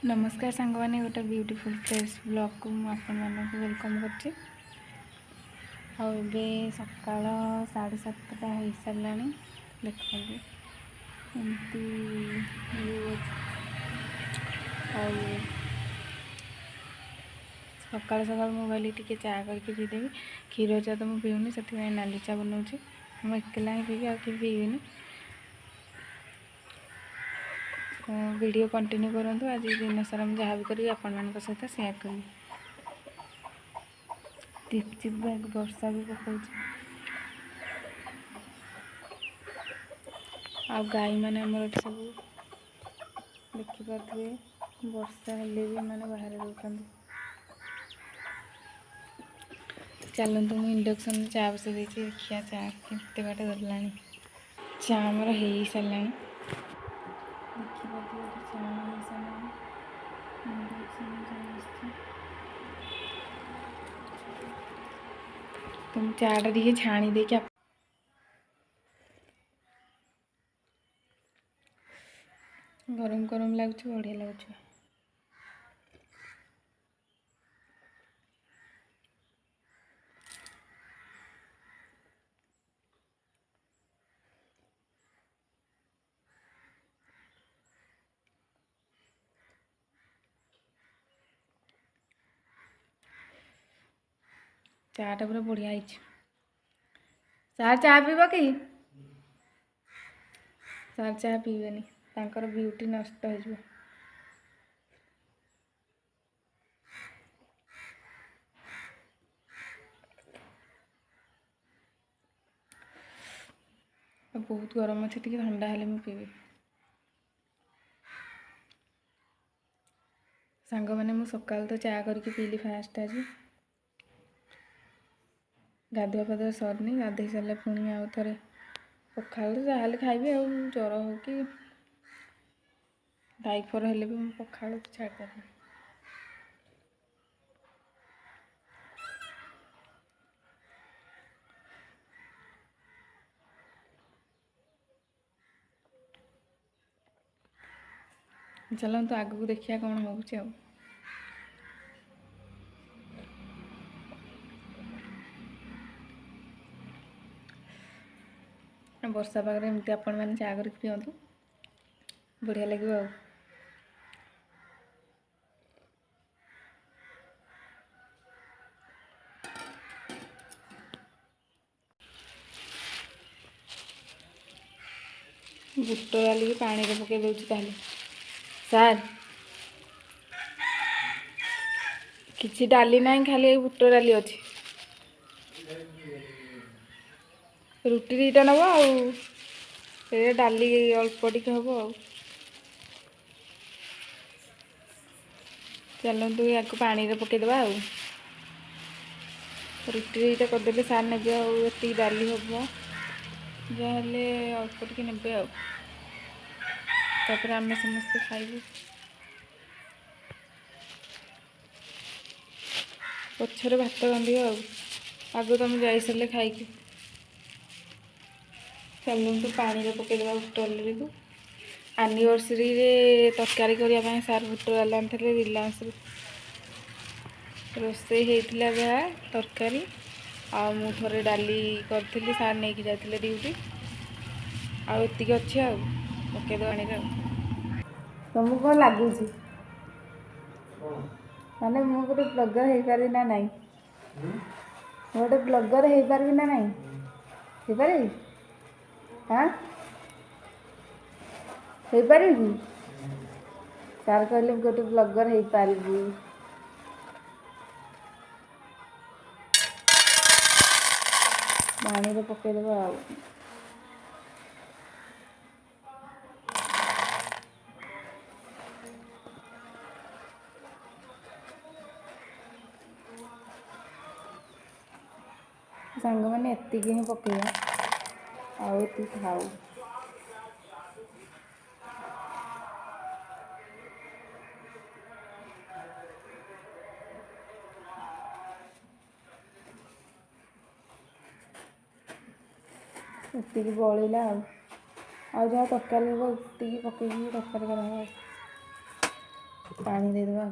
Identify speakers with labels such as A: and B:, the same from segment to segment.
A: नमस्कार सांग मैंने गोटे ब्यूटीफुल फ्रेश ब्लॉग को वेलकम कर सकाल 7:30 हो सारा देखते एमती सकाल सकाल मोबाइल टी चा करके पीदेवी। क्षीर चा तो मुझे पीऊनी से नाली चा बनाऊँगी। मुझे एकला ही पीबी आगे पीबीनी। वीडियो कंटिन्यू करूँ। आज दिन सारा मुझे जहाँ भी करी आपण मान सहित सेयार करी। टिप टिप वर्षा भी पकाउछ। आ गाई मैंने आमर सब देखिपे वर्षा हेले भी मैंने बाहर रोकते। चलतु मुझे इंडक्शन में चा बसई देखिया चा केते बाट गला। चा आमर हो सारा तुम चाटा टे छाणी दे गरम गरम लगुच बढ़िया लगुच। चाटा पूरा बढ़िया है। सार चा पीब कि सार चा पीबेनी तांकर ब्यूटी नष्ट हो। बहुत गरम अच्छे टी ठंडा हेले मुझे पीबी। सांग मैंने मुझे सकाल तो चा करके पीली फास्ट। आज गाधुआ पाधुआ सरनी गाधे सारे पुणी आउ थे पखाल जहाँ खाइबी। आ ज्वर हो कि टाइफर हेले भी मुझे पखाल छाड़। चलते आगू देखिए कौन हो। वर्षा पागे एमती आपण मैंने चा कर पिंतु बढ़िया लगे। बुट डाली पानी रे पके दूँ ताले सार किसी डाली ना खाली बुट डाली अच्छी रुटी दीटा नब आ डाली अल्प टे हम आ। चलतु या पानी रे पकईदे आ रुटी दीटा करदे सार ने आती डाली हम जहाँ अल्प टे ने आम समस्ते खाइबू। पछरे भात रांधि आग तुम जा सारे खाई। चलतु पानी रे पकईदे बुटली को एनिवर्सरी तरकारी करने सार बुट डाल आनी रिलायंस रोसे होता जहाँ तरकारी आ मु थे डाली करी सार नहीं जाते ड्यूटी आती अच्छे पकईद आने तुमको कौन लगुच माने मु गोटे ब्लगर हो पारि ना नहीं गोटे ब्लगर हो पारि ना नहीं हो पारि हाँ हो पारि सार कहले गोटे ब्लगर हो पारि। पानी रे पकईदे आ सांग मैंने एति ही पकईया आती खाऊ। एति बड़ा आ जहाँ तरकारी हम एति पकई तरकारी कर। पानी देदेवा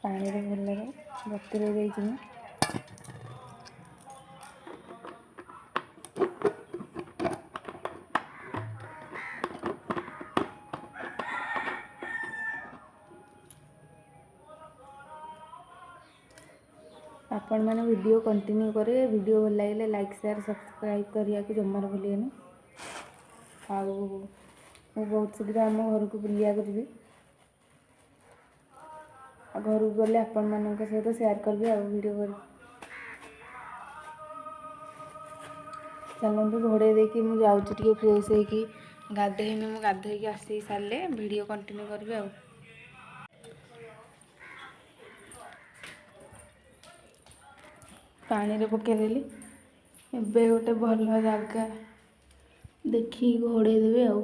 A: पानी भल बतुरे देती आपण मैंने वीडियो कंटिन्यू करे वीडियो भल लगे लाइक शेयर सब्सक्राइब करिया कि जमार भूलिएनि बहुत शीघ्र आम घर को बुलिया जी घर को गले आपण मान सहित शेयर करी वीडियो कर चलते घोड़े देकी मुझे जाऊँगी फ्रेश होगी गाधेनी मुझे गाधे आसी सारे वीडियो कंटिन्यू करी आ पानी रे पकईदेली एबे गोटे भल जगह देखी घोड़े देवे आ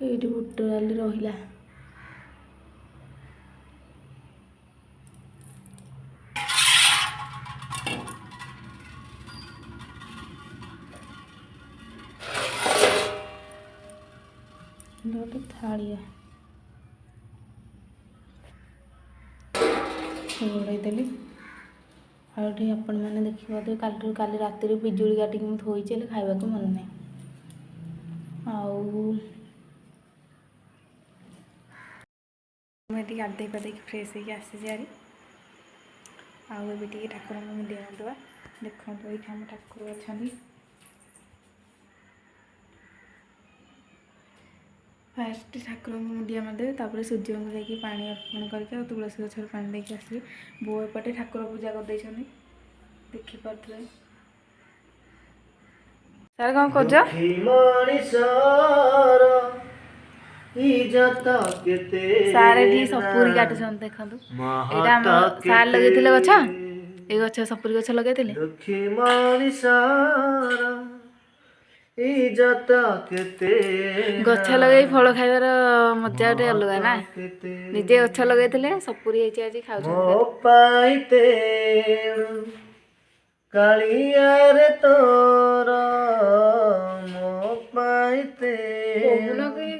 A: ये बुट डाली रहा गोटे थालिया घोड़े देली आउे आपण मैंने देखिए काली राति पिजुड़ी काटिक मुझे थोड़ी खावा को मन ना आगे गाधे पाधे फ्रेश होगी आसी यारी आगे ठाकुर मुंडिया मारदेवा देखो ये आम ठाकुर अच्छा फास्ट ठाकुर मुंडिया मारदेवे तापर सूर्य को जाकि पा अर्पण करके तुलसी गचर पा देके आसबि बो एपटे ठाकुर पूजा कर देखिपे सर कौन कर सारे ठी सपुरी काटुछन देखंतु एटा सार लगे गछ ए गछ सपुरी गछ लगे गछ लगे फल खाइबार मजा गोटे अलग ना निजे गछ लगे सपुरी आज खाते कालियारे तोर मो पाइते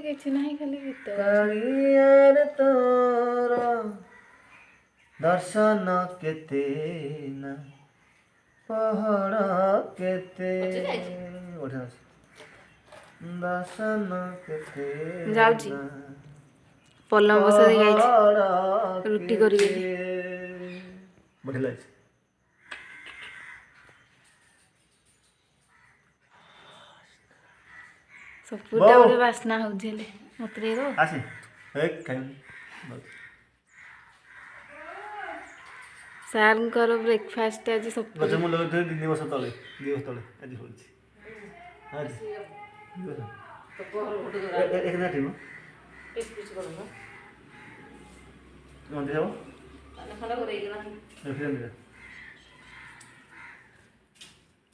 A: किछि नाही खाली गीत कालियारे तोर दर्शन केते ना पहाड़ केते दर्शन केते जाउची पल्लम बसे दे गाइछ रुटी करी बढ़िया लाइछ सब पूरा बड़े वासना हो जेले मत रे रो आसी एक खाई सार कर ब्रेकफास्ट आज सब गज मु लगे 2 वर्ष तले आज होछि आज तो कोहर फोटो एक ना टीम पेस पिच करूंगा कौन देबो खाना खाना करे कि ना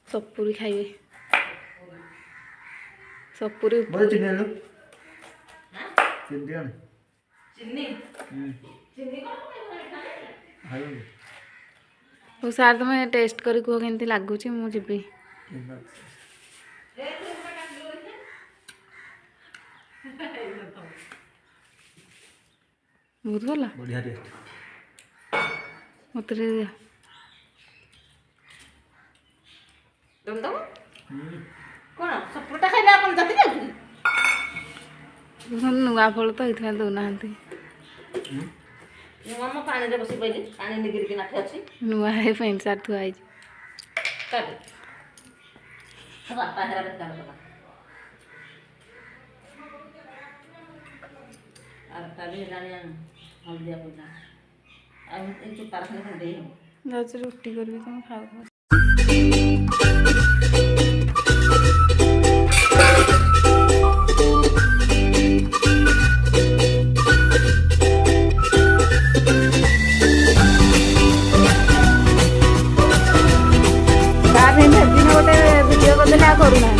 A: सब पूरी खाइबे सब पूरी चिन्नी लो चिन्नी चिन्नी चिन्नी हाय ओ सार तुम टेस्ट करी कह केमती लगुच मु जीवी बहुत भला बढ़िया टेस्ट मत रे दम दम कौन सपुरटा खाइला कौन जाती जाती नुआ फल तो इतना दौना नुआ मो पानी रे बसी पइली पानी निगिर के नाथे अछि नुआ है पेंट शर्ट थुआ आइ काटे सब आता हेरा बेकार बता आ ताले लाने हम दिया पड़ा आ इन चुप तार खाने दे गाछ रोटी करबी तुम खाओ गोटे वीडियो करदेले आ करूना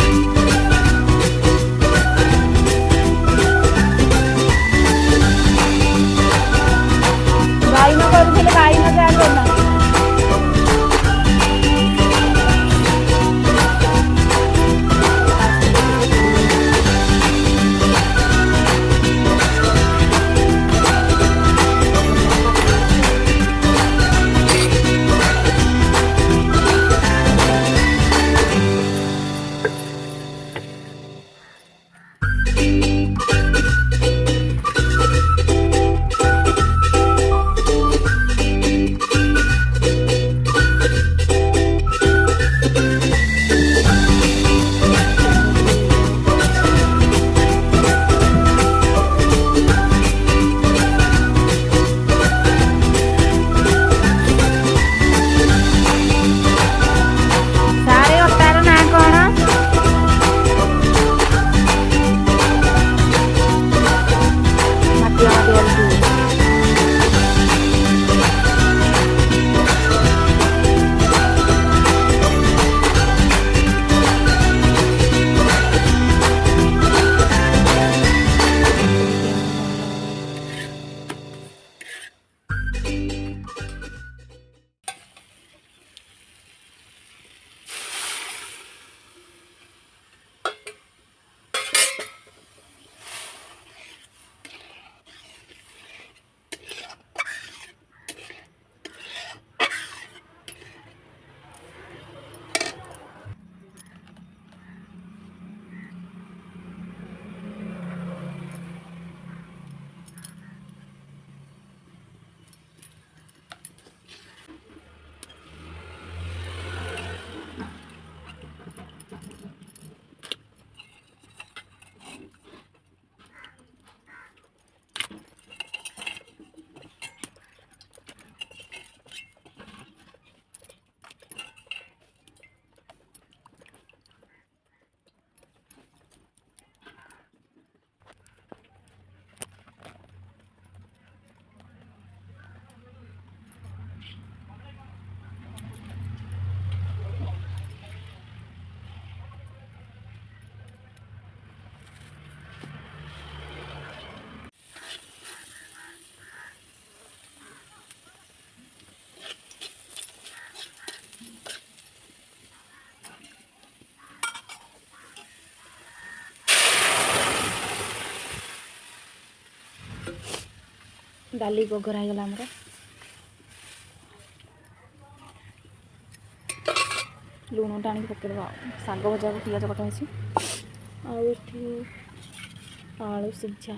A: डाली गोगरा ହେଇଗଲା ଆମର। ଲୁଣଟା ଆଣିକି ପକେଇଦେବା। ଶାଗ ଭଜାକୁ ପିଆଜ କଟା ହେଇଛି। ଆଉ ଏଠି ଆଳୁ ସିଝା।